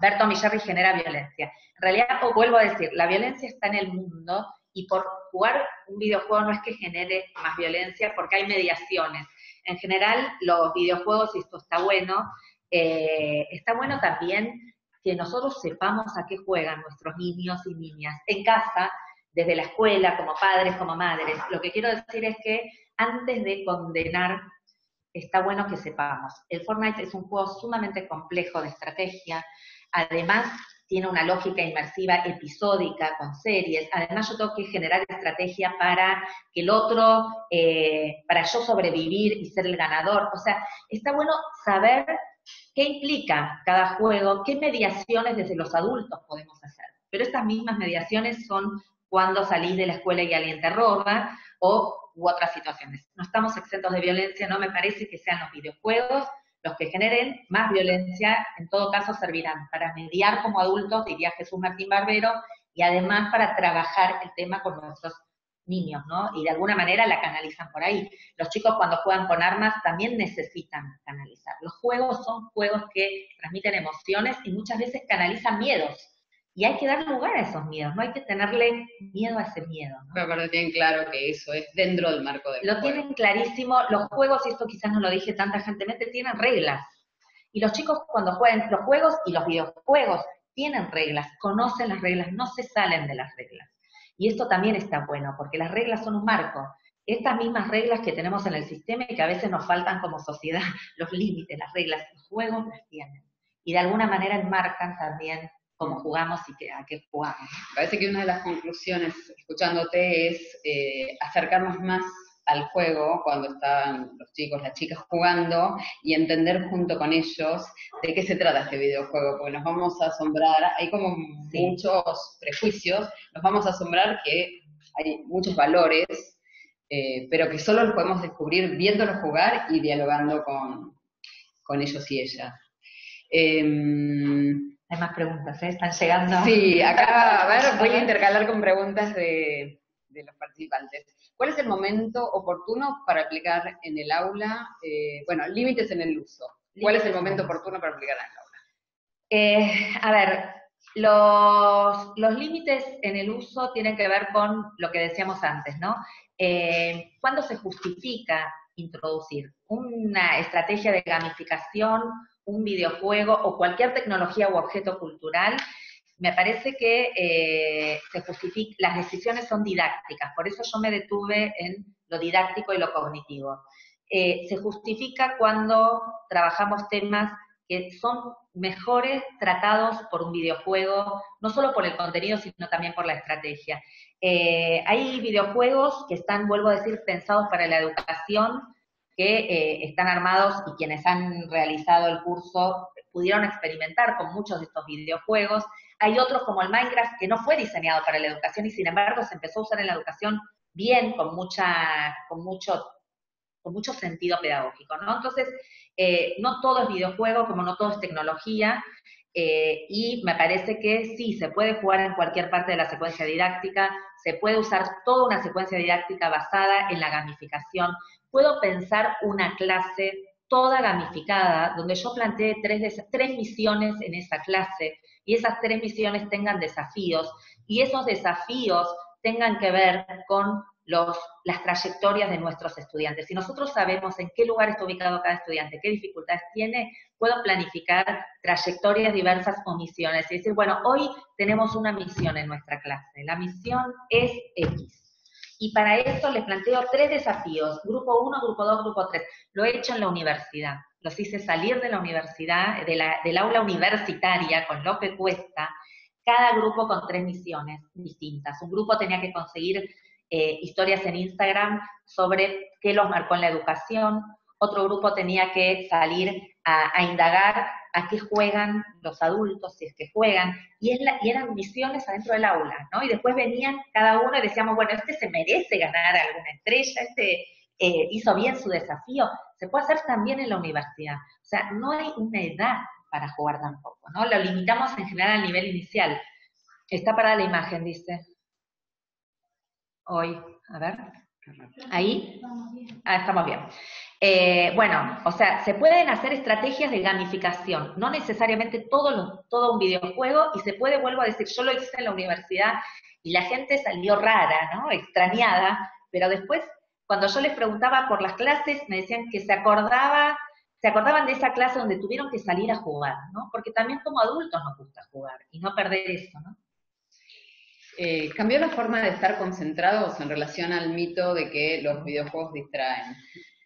ver Tom y Jerry genera violencia. En realidad, vuelvo a decir, la violencia está en el mundo, y por jugar un videojuego no es que genere más violencia, porque hay mediaciones. En general, los videojuegos, y esto está bueno también que nosotros sepamos a qué juegan nuestros niños y niñas en casa, desde la escuela, como padres, como madres. Lo que quiero decir es que antes de condenar, está bueno que sepamos. El Fortnite es un juego sumamente complejo de estrategia, además tiene una lógica inmersiva episódica con series, además yo tengo que generar estrategia para que el otro, para yo sobrevivir y ser el ganador. O sea, está bueno saber qué implica cada juego, qué mediaciones desde los adultos podemos hacer. Pero estas mismas mediaciones son cuando salís de la escuela y alguien te roba, u otras situaciones. No estamos exentos de violencia, no me parece que sean los videojuegos los que generen más violencia. En todo caso servirán para mediar como adultos, diría Jesús Martín Barbero, y además para trabajar el tema con nuestros niños, ¿no? Y de alguna manera la canalizan por ahí. Los chicos cuando juegan con armas también necesitan canalizar. Los juegos son juegos que transmiten emociones y muchas veces canalizan miedos. Y hay que dar lugar a esos miedos, no hay que tenerle miedo a ese miedo, ¿no? Pero aparte tienen claro que eso es dentro del marco del juego. Lo tienen clarísimo, los juegos, y esto quizás no lo dije tan tajantemente, tienen reglas. Y los chicos cuando juegan los juegos y los videojuegos tienen reglas, conocen las reglas, no se salen de las reglas. Y esto también está bueno, porque las reglas son un marco. Estas mismas reglas que tenemos en el sistema y que a veces nos faltan como sociedad, los límites, las reglas, los juegos las tienen. Y de alguna manera enmarcan también cómo jugamos y a qué jugamos. Parece que una de las conclusiones, escuchándote, es acercarnos más al juego cuando están los chicos, las chicas jugando, y entender junto con ellos de qué se trata este videojuego, porque nos vamos a asombrar, hay como muchos prejuicios, nos vamos a asombrar que hay muchos valores, pero que solo los podemos descubrir viéndolos jugar y dialogando con ellos y ellas. Hay más preguntas, ¿Están llegando? Sí, acá, a ver, voy a intercalar con preguntas de los participantes. ¿Cuál es el momento oportuno para aplicar en el aula? Límites en el uso. ¿Cuál es el momento oportuno para aplicar en el aula? Los límites en el uso tienen que ver con lo que decíamos antes, ¿no? ¿Cuándo se justifica introducir una estrategia de gamificación un videojuego o cualquier tecnología u objeto cultural, me parece que se justifica, las decisiones son didácticas, por eso yo me detuve en lo didáctico y lo cognitivo. Se justifica cuando trabajamos temas que son mejores tratados por un videojuego, no solo por el contenido, sino también por la estrategia. Hay videojuegos que están, vuelvo a decir, pensados para la educación, que están armados y quienes han realizado el curso pudieron experimentar con muchos de estos videojuegos. Hay otros como el Minecraft que no fue diseñado para la educación y sin embargo se empezó a usar en la educación bien, con mucho sentido pedagógico, ¿no? Entonces, no todo es videojuego, como no todo es tecnología, y me parece que sí, se puede jugar en cualquier parte de la secuencia didáctica, se puede usar toda una secuencia didáctica basada en la gamificación. Puedo pensar una clase toda gamificada, donde yo plantee tres misiones en esa clase, y esas 3 misiones tengan desafíos, y esos desafíos tengan que ver con las trayectorias de nuestros estudiantes. Si nosotros sabemos en qué lugar está ubicado cada estudiante, qué dificultades tiene, puedo planificar trayectorias diversas o misiones. Y decir, bueno, hoy tenemos una misión en nuestra clase. La misión es X. Y para eso les planteo 3 desafíos, grupo 1, grupo 2, grupo 3. Lo he hecho en la universidad. Los hice salir de la universidad, del aula universitaria, con lo que cuesta, cada grupo con 3 misiones distintas. Un grupo tenía que conseguir historias en Instagram sobre qué los marcó en la educación, otro grupo tenía que salir a indagar a qué juegan los adultos, si es que juegan, y eran misiones adentro del aula, ¿no? Y después venían cada uno y decíamos, bueno, este se merece ganar alguna estrella, este hizo bien su desafío. Se puede hacer también en la universidad. O sea, no hay una edad para jugar tampoco, ¿no? Lo limitamos en general al nivel inicial. Está parada la imagen, dice. Hoy, a ver, ahí, estamos bien. Bueno, o sea, se pueden hacer estrategias de gamificación, no necesariamente todo un videojuego, y se puede, vuelvo a decir, yo lo hice en la universidad y la gente salió rara, ¿no? Extrañada, pero después, cuando yo les preguntaba por las clases, me decían que se acordaban de esa clase donde tuvieron que salir a jugar, ¿no? Porque también como adultos nos gusta jugar y no perder eso, ¿no? ¿Cambió la forma de estar concentrados en relación al mito de que los videojuegos distraen?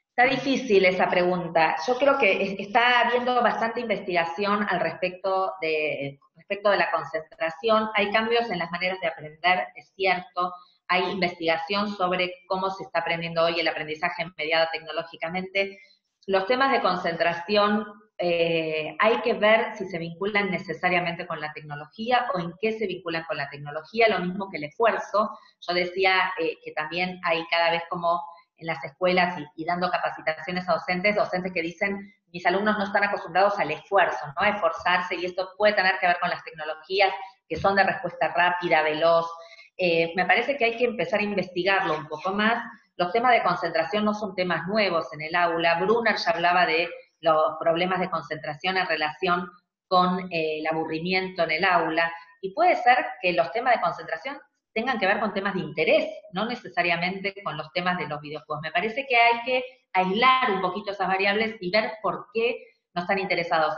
Está difícil esa pregunta. Yo creo que está habiendo bastante investigación al respecto de la concentración. Hay cambios en las maneras de aprender, es cierto. Hay investigación sobre cómo se está aprendiendo hoy el aprendizaje mediado tecnológicamente. Los temas de concentración hay que ver si se vinculan necesariamente con la tecnología o en qué se vinculan con la tecnología, lo mismo que el esfuerzo. Yo decía que también hay cada vez como en las escuelas y dando capacitaciones a docentes que dicen, mis alumnos no están acostumbrados al esfuerzo, ¿no? A esforzarse, y esto puede tener que ver con las tecnologías que son de respuesta rápida, veloz. Me parece que hay que empezar a investigarlo un poco más. Los temas de concentración no son temas nuevos en el aula. Brunner ya hablaba de los problemas de concentración en relación con el aburrimiento en el aula, y puede ser que los temas de concentración tengan que ver con temas de interés, no necesariamente con los temas de los videojuegos. Me parece que hay que aislar un poquito esas variables y ver por qué no están interesados.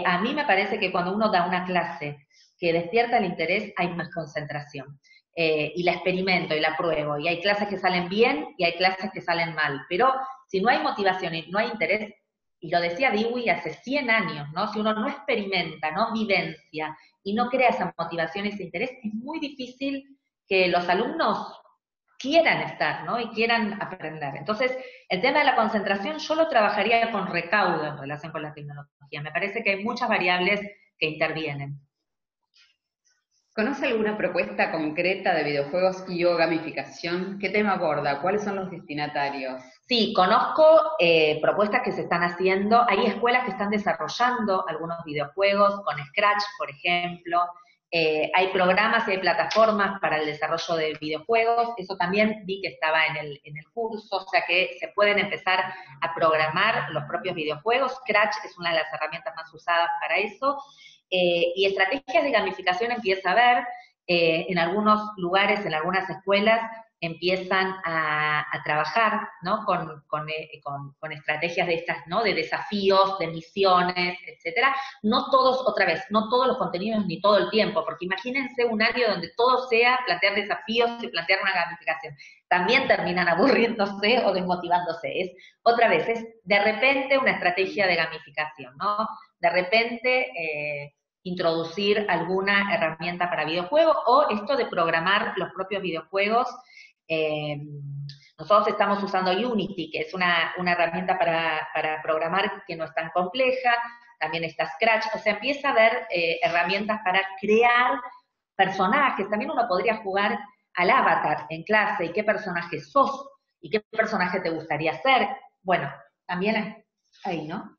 A mí me parece que cuando uno da una clase que despierta el interés, hay más concentración. Y la experimento y la pruebo, y hay clases que salen bien y hay clases que salen mal, pero si no hay motivación y no hay interés, y lo decía Dewey hace 100 años, ¿no? Si uno no experimenta, no vivencia y no crea esa motivación, ese interés, es muy difícil que los alumnos quieran estar, ¿no? Y quieran aprender. Entonces, el tema de la concentración yo lo trabajaría con recaudo en relación con la tecnología. Me parece que hay muchas variables que intervienen. ¿Conoce alguna propuesta concreta de videojuegos y o gamificación? ¿Qué tema aborda? ¿Cuáles son los destinatarios? Sí, conozco propuestas que se están haciendo. Hay escuelas que están desarrollando algunos videojuegos con Scratch, por ejemplo. Hay programas y hay plataformas para el desarrollo de videojuegos. Eso también vi que estaba en el curso, o sea que se pueden empezar a programar los propios videojuegos. Scratch es una de las herramientas más usadas para eso. Y estrategias de gamificación empieza a haber en algunos lugares, en algunas escuelas, empiezan a trabajar, ¿no? Con estrategias de estas, ¿no? De desafíos, de misiones, etcétera. No todos, otra vez, no todos los contenidos ni todo el tiempo, porque imagínense un área donde todo sea plantear desafíos y plantear una gamificación. También terminan aburriéndose o desmotivándose. Es, otra vez, es de repente una estrategia de gamificación, ¿no? De repente introducir alguna herramienta para videojuegos o esto de programar los propios videojuegos. Nosotros estamos usando Unity, que es una herramienta para programar que no es tan compleja, también está Scratch, o sea, empieza a haber herramientas para crear personajes, también uno podría jugar al avatar en clase, y qué personaje sos, y qué personaje te gustaría ser, bueno, también ahí, ¿no?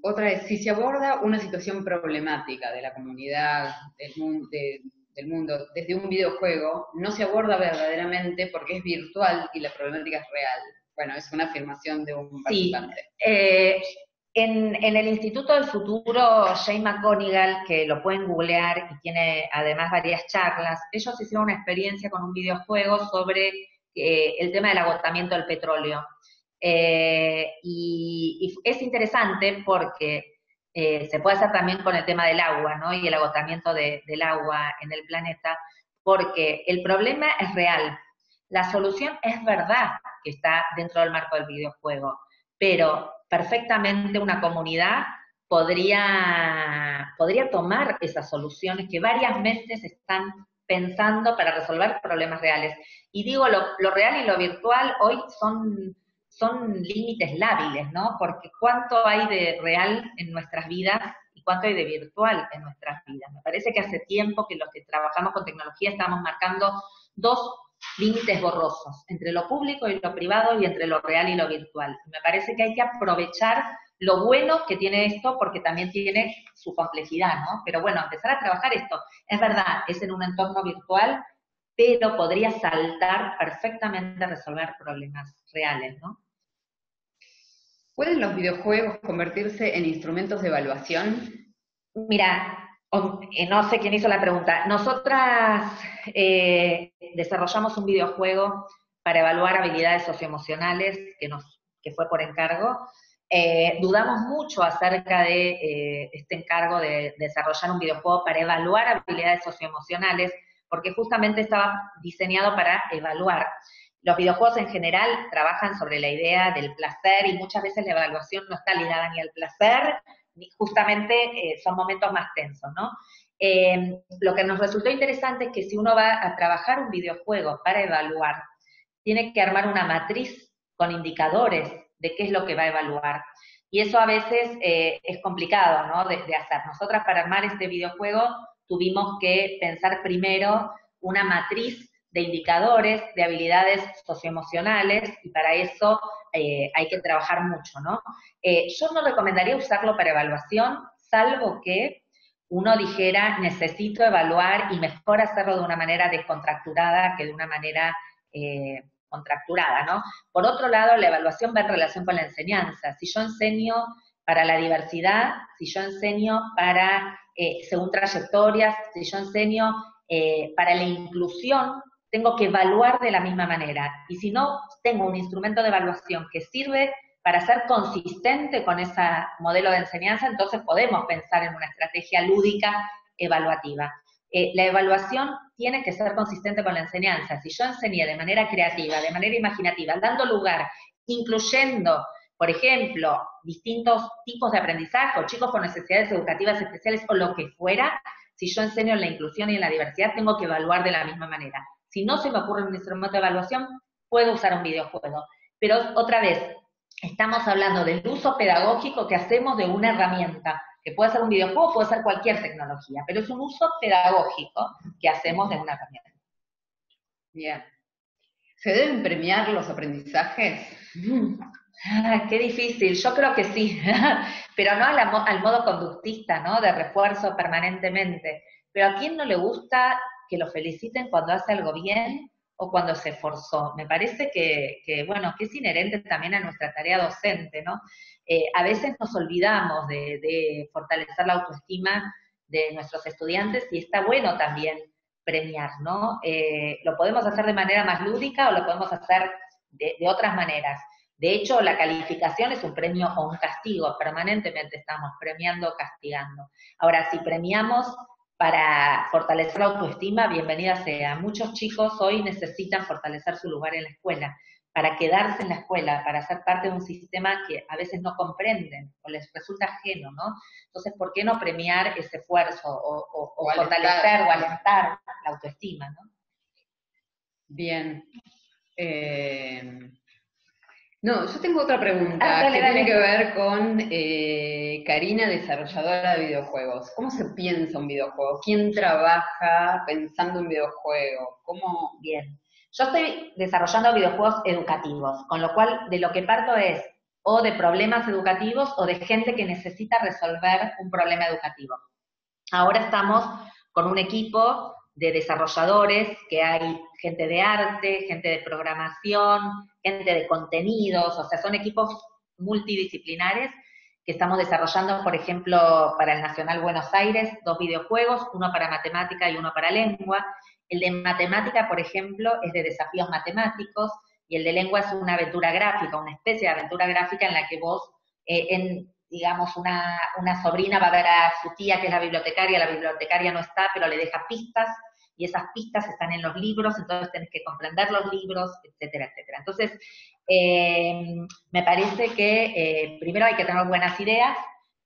Otra es, si se aborda una situación problemática de la comunidad, del mundo, desde un videojuego, no se aborda verdaderamente porque es virtual y la problemática es real. Bueno, es una afirmación de un participante. Sí, en el Instituto del Futuro, Jay McGonigal, que lo pueden googlear y tiene además varias charlas, ellos hicieron una experiencia con un videojuego sobre el tema del agotamiento del petróleo. Y es interesante porque se puede hacer también con el tema del agua, ¿no? Y el agotamiento del agua en el planeta, porque el problema es real. La solución es verdad que está dentro del marco del videojuego, pero perfectamente una comunidad podría tomar esas soluciones que varias veces están pensando para resolver problemas reales. Y digo, lo real y lo virtual hoy son límites lábiles, ¿no? Porque cuánto hay de real en nuestras vidas y cuánto hay de virtual en nuestras vidas. Me parece que hace tiempo que los que trabajamos con tecnología estamos marcando dos límites borrosos, entre lo público y lo privado y entre lo real y lo virtual. Me parece que hay que aprovechar lo bueno que tiene esto porque también tiene su complejidad, ¿no? Pero bueno, empezar a trabajar esto. Es verdad, es en un entorno virtual, pero podría saltar perfectamente a resolver problemas reales, ¿no? ¿Pueden los videojuegos convertirse en instrumentos de evaluación? Mira, no sé quién hizo la pregunta. Nosotras desarrollamos un videojuego para evaluar habilidades socioemocionales que fue por encargo. Dudamos mucho acerca de este encargo de desarrollar un videojuego para evaluar habilidades socioemocionales, porque justamente estaba diseñado para evaluar. Los videojuegos en general trabajan sobre la idea del placer y muchas veces la evaluación no está ligada ni al placer, ni justamente son momentos más tensos, ¿no? Lo que nos resultó interesante es que si uno va a trabajar un videojuego para evaluar, tiene que armar una matriz con indicadores de qué es lo que va a evaluar. Y eso a veces es complicado, ¿no? De hacer. Nosotras para armar este videojuego tuvimos que pensar primero una matriz de indicadores, de habilidades socioemocionales, y para eso hay que trabajar mucho, ¿no? Yo no recomendaría usarlo para evaluación, salvo que uno dijera, necesito evaluar y mejor hacerlo de una manera descontracturada que de una manera contracturada, ¿no? Por otro lado, la evaluación va en relación con la enseñanza. Si yo enseño para la diversidad, si yo enseño para, según trayectorias, si yo enseño para la inclusión, tengo que evaluar de la misma manera. Y si no tengo un instrumento de evaluación que sirve para ser consistente con ese modelo de enseñanza, entonces podemos pensar en una estrategia lúdica evaluativa. La evaluación tiene que ser consistente con la enseñanza. Si yo enseñé de manera creativa, de manera imaginativa, dando lugar, incluyendo, por ejemplo, distintos tipos de aprendizaje, o chicos con necesidades educativas especiales, o lo que fuera, si yo enseño en la inclusión y en la diversidad, tengo que evaluar de la misma manera. Si no se me ocurre un instrumento de evaluación, puedo usar un videojuego. Pero otra vez, estamos hablando del uso pedagógico que hacemos de una herramienta, que puede ser un videojuego, puede ser cualquier tecnología, pero es un uso pedagógico que hacemos de una herramienta. Bien. ¿Se deben premiar los aprendizajes? Qué difícil, yo creo que sí, pero no al modo conductista, ¿no? De refuerzo permanentemente. Pero ¿a quién no le gusta que lo feliciten cuando hace algo bien o cuando se esforzó? Me parece bueno, que es inherente también a nuestra tarea docente, ¿no? A veces nos olvidamos de fortalecer la autoestima de nuestros estudiantes y está bueno también premiar, ¿no? Lo podemos hacer de manera más lúdica o lo podemos hacer de otras maneras. De hecho, la calificación es un premio o un castigo, permanentemente estamos premiando o castigando. Ahora, si premiamos para fortalecer la autoestima, bienvenida sea. Muchos chicos hoy necesitan fortalecer su lugar en la escuela, para quedarse en la escuela, para ser parte de un sistema que a veces no comprenden o les resulta ajeno, ¿no? Entonces, ¿por qué no premiar ese esfuerzo o fortalecer o alentar la autoestima, ¿no? Bien. No, yo tengo otra pregunta que tiene que ver con Karina, desarrolladora de videojuegos. ¿Cómo se piensa un videojuego? ¿Quién trabaja pensando un videojuego? ¿Cómo? Bien. Yo estoy desarrollando videojuegos educativos, con lo cual de lo que parto es o de problemas educativos o de gente que necesita resolver un problema educativo. Ahora estamos con un equipo de desarrolladores, que hay gente de arte, gente de programación, gente de contenidos, o sea, son equipos multidisciplinares que estamos desarrollando, por ejemplo, para el Nacional Buenos Aires, 2 videojuegos, uno para matemática y uno para lengua. El de matemática, por ejemplo, es de desafíos matemáticos, y el de lengua es una aventura gráfica, una especie de aventura gráfica en la que vos, digamos, una sobrina va a ver a su tía que es la bibliotecaria no está, pero le deja pistas, y esas pistas están en los libros, entonces tenés que comprender los libros, etcétera, etcétera. Entonces, me parece que primero hay que tener buenas ideas,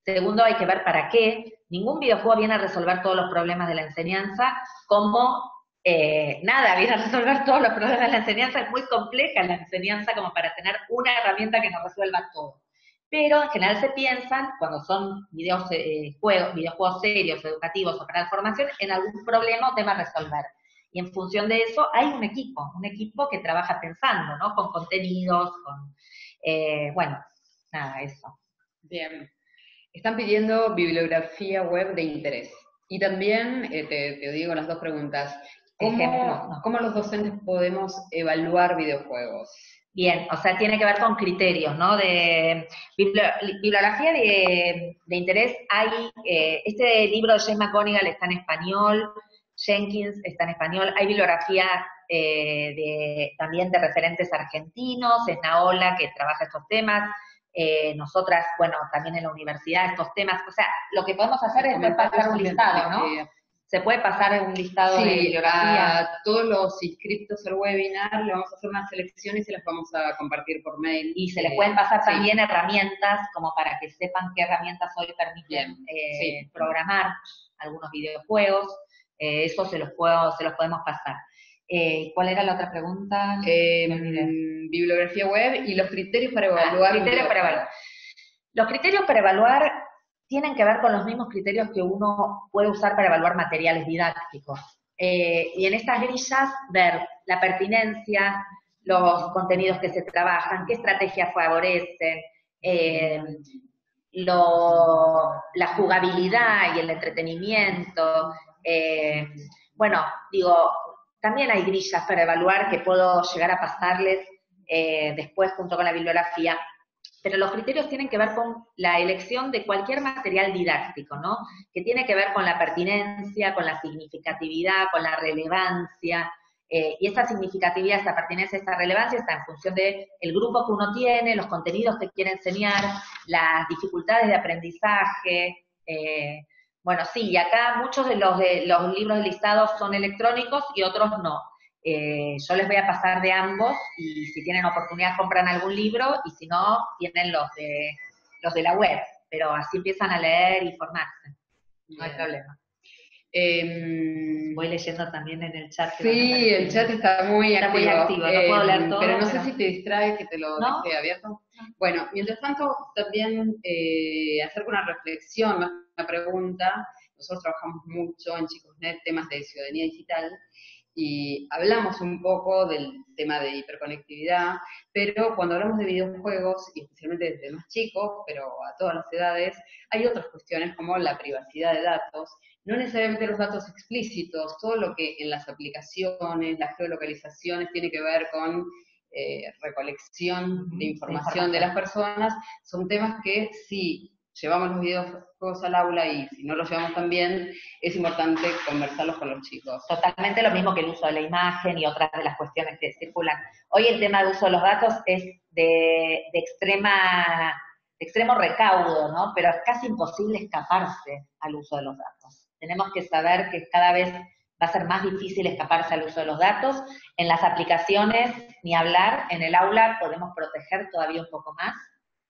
segundo hay que ver para qué. Ningún videojuego viene a resolver todos los problemas de la enseñanza, como nada viene a resolver todos los problemas de la enseñanza, es muy compleja la enseñanza como para tener una herramienta que nos resuelva todo. Pero en general se piensan, cuando son videojuegos serios, educativos o para la formación, en algún problema o tema a resolver. Y en función de eso hay un equipo que trabaja pensando, ¿no? Con contenidos, con, bueno, nada, eso. Bien. Están pidiendo bibliografía web de interés. Y también, te digo las dos preguntas, ¿cómo los docentes podemos evaluar videojuegos? Bien, o sea, tiene que ver con criterios, ¿no? De bibliografía de interés. Hay, este libro de James McGonigal está en español, Jenkins está en español, hay bibliografía también de referentes argentinos, es Naola que trabaja estos temas, nosotras, bueno, también en la universidad estos temas, o sea, lo que podemos hacer es pasar un listado, ¿no? Se puede pasar un listado de bibliografía. A todos los inscriptos al webinar le vamos a hacer unas selecciones y se las vamos a compartir por mail. Y se les pueden pasar también herramientas, como para que sepan qué herramientas hoy permiten programar algunos videojuegos. Eso se los podemos pasar. ¿Cuál era la otra pregunta? Bibliografía web y los criterios para evaluar. Los criterios para evaluar tienen que ver con los mismos criterios que uno puede usar para evaluar materiales didácticos. Y en estas grillas ver la pertinencia, los contenidos que se trabajan, qué estrategias favorecen, la jugabilidad y el entretenimiento. Bueno, digo, también hay grillas para evaluar que puedo llegar a pasarles después junto con la bibliografía. Pero los criterios tienen que ver con la elección de cualquier material didáctico, ¿no? Que tiene que ver con la pertinencia, con la significatividad, con la relevancia, y esa significatividad, esa pertinencia, esa relevancia está en función del grupo que uno tiene, los contenidos que quiere enseñar, las dificultades de aprendizaje. Bueno, sí, y acá muchos de los libros listados son electrónicos y otros no. Yo les voy a pasar de ambos y si tienen oportunidad compran algún libro y si no, tienen los de la web, pero así empiezan a leer y formarse. No hay problema. Voy leyendo también en el chat. Sí, el chat está muy activo. No puedo leer todo. Pero no sé si te distrae que te lo deje abierto. No. Bueno, mientras tanto, también acerco una reflexión, más una pregunta. Nosotros trabajamos mucho en ChicosNet temas de ciudadanía digital y hablamos un poco del tema de hiperconectividad, pero cuando hablamos de videojuegos, y especialmente desde más chicos, pero a todas las edades, hay otras cuestiones como la privacidad de datos, no necesariamente los datos explícitos, todo lo que en las aplicaciones, las geolocalizaciones, tiene que ver con recolección de información de las personas, son temas que si llevamos los videojuegos al aula y si no los llevamos tan bien, es importante conversarlos con los chicos. Totalmente lo mismo que el uso de la imagen y otras de las cuestiones que circulan. Hoy el tema de uso de los datos es de extremo recaudo, ¿no? Pero es casi imposible escaparse al uso de los datos. Tenemos que saber que cada vez va a ser más difícil escaparse al uso de los datos. En las aplicaciones, ni hablar, en el aula podemos proteger todavía un poco más,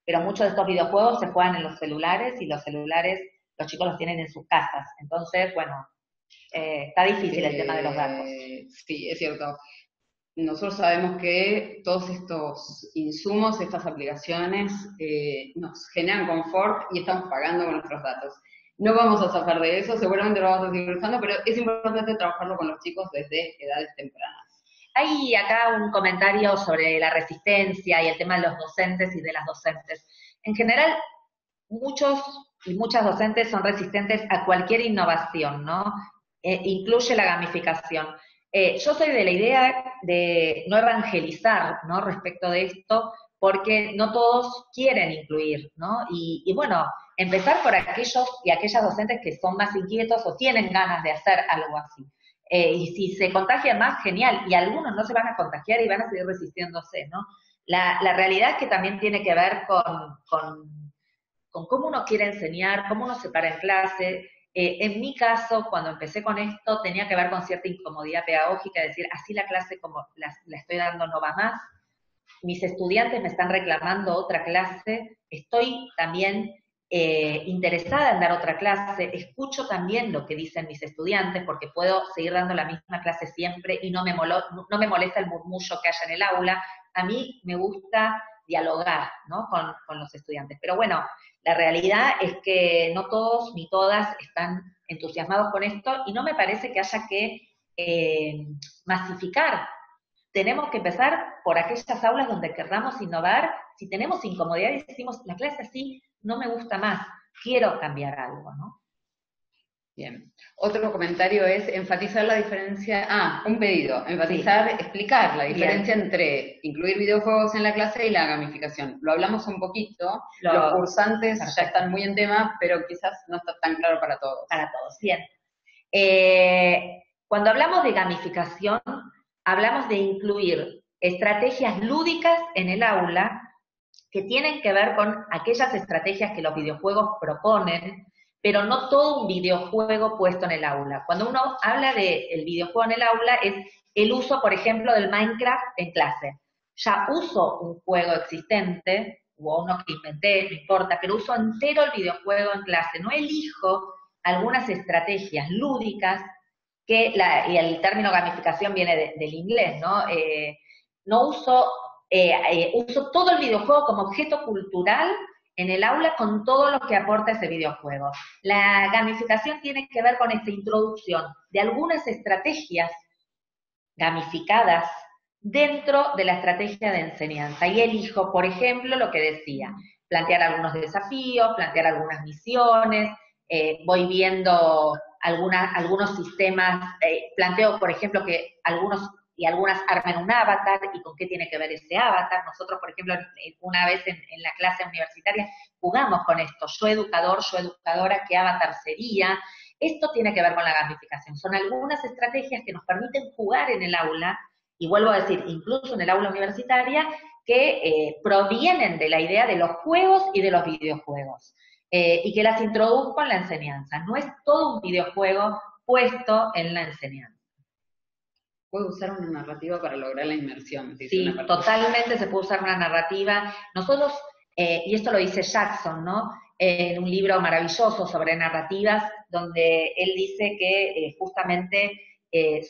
pero muchos de estos videojuegos se juegan en los celulares y los celulares los chicos los tienen en sus casas. Entonces, bueno, está difícil el tema de los datos. Sí, es cierto. Nosotros sabemos que todos estos insumos, estas aplicaciones, nos generan confort y estamos pagando con nuestros datos. No vamos a zafar de eso, seguramente lo vamos a seguir usando, pero es importante trabajarlo con los chicos desde edades tempranas. Hay acá un comentario sobre la resistencia y el tema de los docentes y de las docentes. En general, muchos y muchas docentes son resistentes a cualquier innovación, ¿no? Incluye la gamificación. Yo soy de la idea de no evangelizar, ¿no? Respecto de esto, porque no todos quieren incluir, ¿no? Y bueno, empezar por aquellos y aquellas docentes que son más inquietos o tienen ganas de hacer algo así. Y si se contagian más, genial, y algunos no se van a contagiar y van a seguir resistiéndose, ¿no? La realidad es que también tiene que ver con cómo uno quiere enseñar, cómo uno se para en clase. En mi caso, cuando empecé con esto, tenía que ver con cierta incomodidad pedagógica, es decir, así la clase como la estoy dando no va más. Mis estudiantes me están reclamando otra clase, estoy también interesada en dar otra clase, escucho también lo que dicen mis estudiantes, porque puedo seguir dando la misma clase siempre y no me molesta el murmullo que haya en el aula. A mí me gusta dialogar, ¿no? con los estudiantes. Pero bueno, la realidad es que no todos ni todas están entusiasmados con esto y no me parece que haya que masificar. Tenemos que empezar por aquellas aulas donde querramos innovar. Si tenemos incomodidad y decimos, la clase así no me gusta más, quiero cambiar algo, ¿no? Bien. Otro comentario es enfatizar la diferencia, un pedido, enfatizar, sí. Explicar la diferencia entre incluir videojuegos en la clase y la gamificación. Lo hablamos un poquito, los cursantes ya están muy en tema, pero quizás no está tan claro para todos. Para todos, bien. Cuando hablamos de gamificación, hablamos de incluir estrategias lúdicas en el aula que tienen que ver con aquellas estrategias que los videojuegos proponen, pero no todo un videojuego puesto en el aula. Cuando uno habla del videojuego en el aula es el uso, por ejemplo, del Minecraft en clase. Ya uso un juego existente, o uno que inventé, no importa, pero uso entero el videojuego en clase. No elijo algunas estrategias lúdicas, y el término gamificación viene del inglés, ¿no? No uso todo el videojuego como objeto cultural en el aula con todo lo que aporta ese videojuego. La gamificación tiene que ver con esta introducción de algunas estrategias gamificadas dentro de la estrategia de enseñanza. Y elijo, por ejemplo, lo que decía, plantear algunos desafíos, plantear algunas misiones, voy viendo algunos sistemas, planteo, por ejemplo, que algunos y algunas armen un avatar, y con qué tiene que ver ese avatar. Nosotros, por ejemplo, una vez en la clase universitaria jugamos con esto, yo educador, yo educadora, ¿qué avatar sería? Esto tiene que ver con la gamificación. Son algunas estrategias que nos permiten jugar en el aula, y vuelvo a decir, incluso en el aula universitaria, que provienen de la idea de los juegos y de los videojuegos, y que las introduzco en la enseñanza. No es todo un videojuego puesto en la enseñanza. Puede usar una narrativa para lograr la inmersión. Sí, totalmente se puede usar una narrativa. Nosotros, y esto lo dice Jackson, ¿no? En un libro maravilloso sobre narrativas, donde él dice que justamente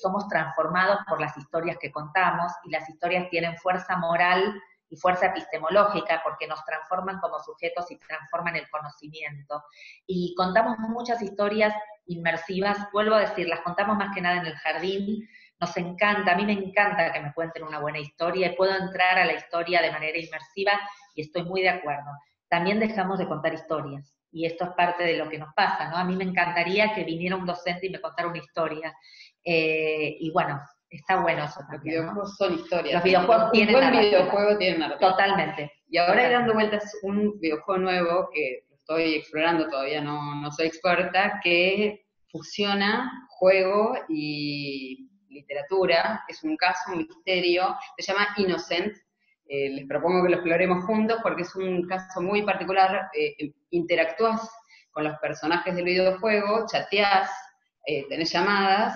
somos transformados por las historias que contamos, y las historias tienen fuerza moral y fuerza epistemológica, porque nos transforman como sujetos y transforman el conocimiento. Y contamos muchas historias inmersivas, vuelvo a decir, las contamos más que nada en el jardín. Nos encanta, a mí me encanta que me cuenten una buena historia, y puedo entrar a la historia de manera inmersiva, y estoy muy de acuerdo. También dejamos de contar historias, y esto es parte de lo que nos pasa, ¿no? A mí me encantaría que viniera un docente y me contara una historia, y bueno, está bueno eso también, los videojuegos, ¿no? Son historias. Los videojuegos tienen narrativa. Un buen videojuego tiene narrativa. Totalmente. Y ahora hay dando vueltas un videojuego nuevo que lo estoy explorando, todavía no soy experta, que fusiona juego y literatura. Es un caso, un misterio, se llama Innocent. Les propongo que lo exploremos juntos porque es un caso muy particular. Interactúas con los personajes del videojuego, chateás, tenés llamadas,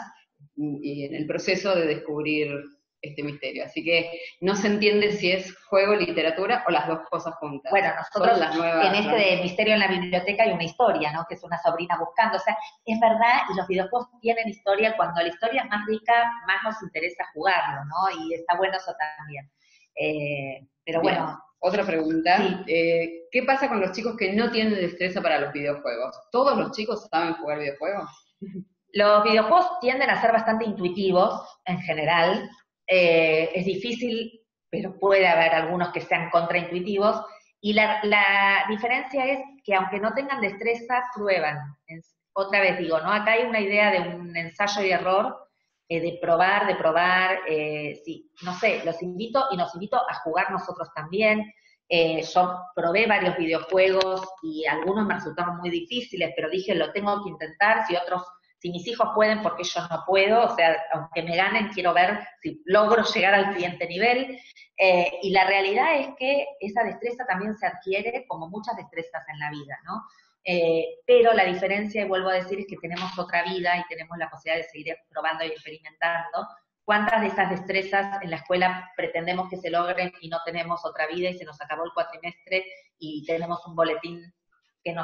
y en el proceso de descubrir este misterio. Así que no se entiende si es juego, literatura o las dos cosas juntas. Bueno, nosotros en este de Misterio en la Biblioteca hay una historia, ¿no? Que es una sobrina buscando. O sea, es verdad, y los videojuegos tienen historia. Cuando la historia es más rica, más nos interesa jugarlo, ¿no? Y está bueno eso también. Pero bien. bueno. Otra pregunta. Sí. ¿Qué pasa con los chicos que no tienen destreza para los videojuegos? ¿Todos los chicos saben jugar videojuegos? Los videojuegos tienden a ser bastante intuitivos en general. Es difícil, pero puede haber algunos que sean contraintuitivos. Y la diferencia es que aunque no tengan destreza, prueban. Otra vez digo, ¿no? Acá hay una idea de un ensayo y error, de probar, sí, no sé, los invito y nos invito a jugar nosotros también. Yo probé varios videojuegos y algunos me resultaron muy difíciles, pero dije, lo tengo que intentar, si mis hijos pueden, porque yo no puedo, o sea, aunque me ganen, quiero ver si logro llegar al siguiente nivel. Y la realidad es que esa destreza también se adquiere como muchas destrezas en la vida, ¿no? Pero la diferencia, y vuelvo a decir, es que tenemos otra vida y tenemos la posibilidad de seguir probando y experimentando. ¿Cuántas de esas destrezas en la escuela pretendemos que se logren y no tenemos otra vida y se nos acabó el cuatrimestre y tenemos un boletín que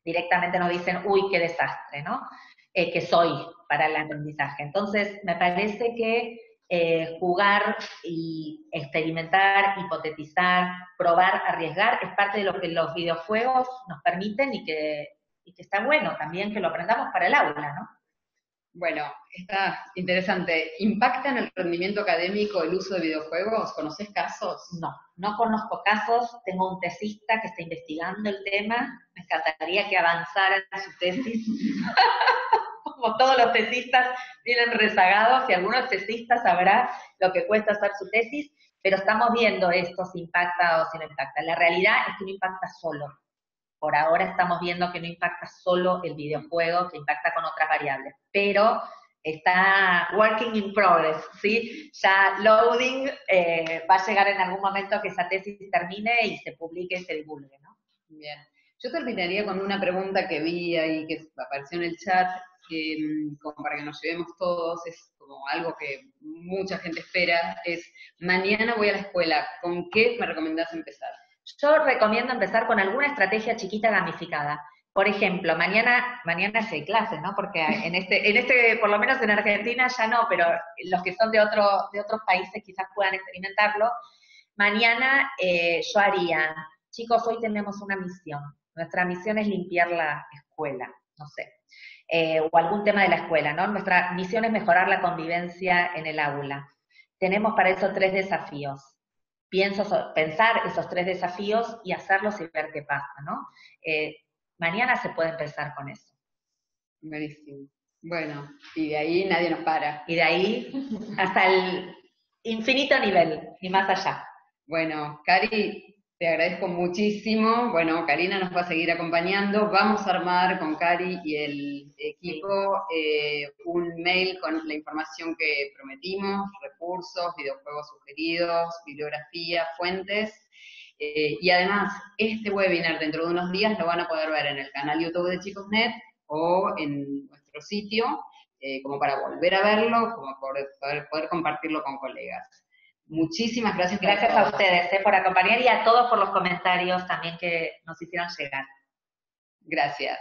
directamente nos dicen, uy, qué desastre, ¿no? Que soy para el aprendizaje. Entonces, me parece que jugar y experimentar, hipotetizar, probar, arriesgar, es parte de lo que los videojuegos nos permiten y que está bueno también que lo aprendamos para el aula, ¿no? Bueno, está interesante. ¿Impacta en el rendimiento académico el uso de videojuegos? ¿Conoces casos? No conozco casos. Tengo un tesista que está investigando el tema. Me encantaría que avanzara en su tesis. Como todos los tesistas vienen rezagados y algunos tesistas sabrán lo que cuesta hacer su tesis, pero estamos viendo esto si impacta o si no impacta. La realidad es que no impacta solo. Por ahora estamos viendo que no impacta solo el videojuego, que impacta con otras variables, pero está working in progress, ¿sí? Ya loading, va a llegar en algún momento que esa tesis termine y se publique y se divulgue, ¿no? Bien. Yo terminaría con una pregunta que vi ahí, que apareció en el chat, como para que nos llevemos todos, es como algo que mucha gente espera, es, mañana voy a la escuela, ¿con qué me recomendás empezar? Yo recomiendo empezar con alguna estrategia chiquita gamificada. Por ejemplo, mañana hay clases, ¿no? Porque en este, por lo menos en Argentina ya no, pero los que son de otros países quizás puedan experimentarlo. Mañana yo haría, chicos, hoy tenemos una misión. Nuestra misión es limpiar la escuela, no sé. O algún tema de la escuela, ¿no? Nuestra misión es mejorar la convivencia en el aula. Tenemos para eso 3 desafíos. Pensar esos 3 desafíos y hacerlos y ver qué pasa, ¿no? Mañana se puede empezar con eso. Buenísimo. Bueno, y de ahí nadie nos para. Y de ahí hasta el infinito nivel, y más allá. Bueno, Cari, te agradezco muchísimo. Bueno, Karina nos va a seguir acompañando. Vamos a armar con Cari y el equipo un mail con la información que prometimos, recursos, videojuegos sugeridos, bibliografía, fuentes. Y además, este webinar dentro de unos días lo van a poder ver en el canal YouTube de Chicosnet o en nuestro sitio, como para volver a verlo, como para poder compartirlo con colegas. Muchísimas gracias. Gracias a ustedes por acompañar y a todos por los comentarios también que nos hicieron llegar. Gracias.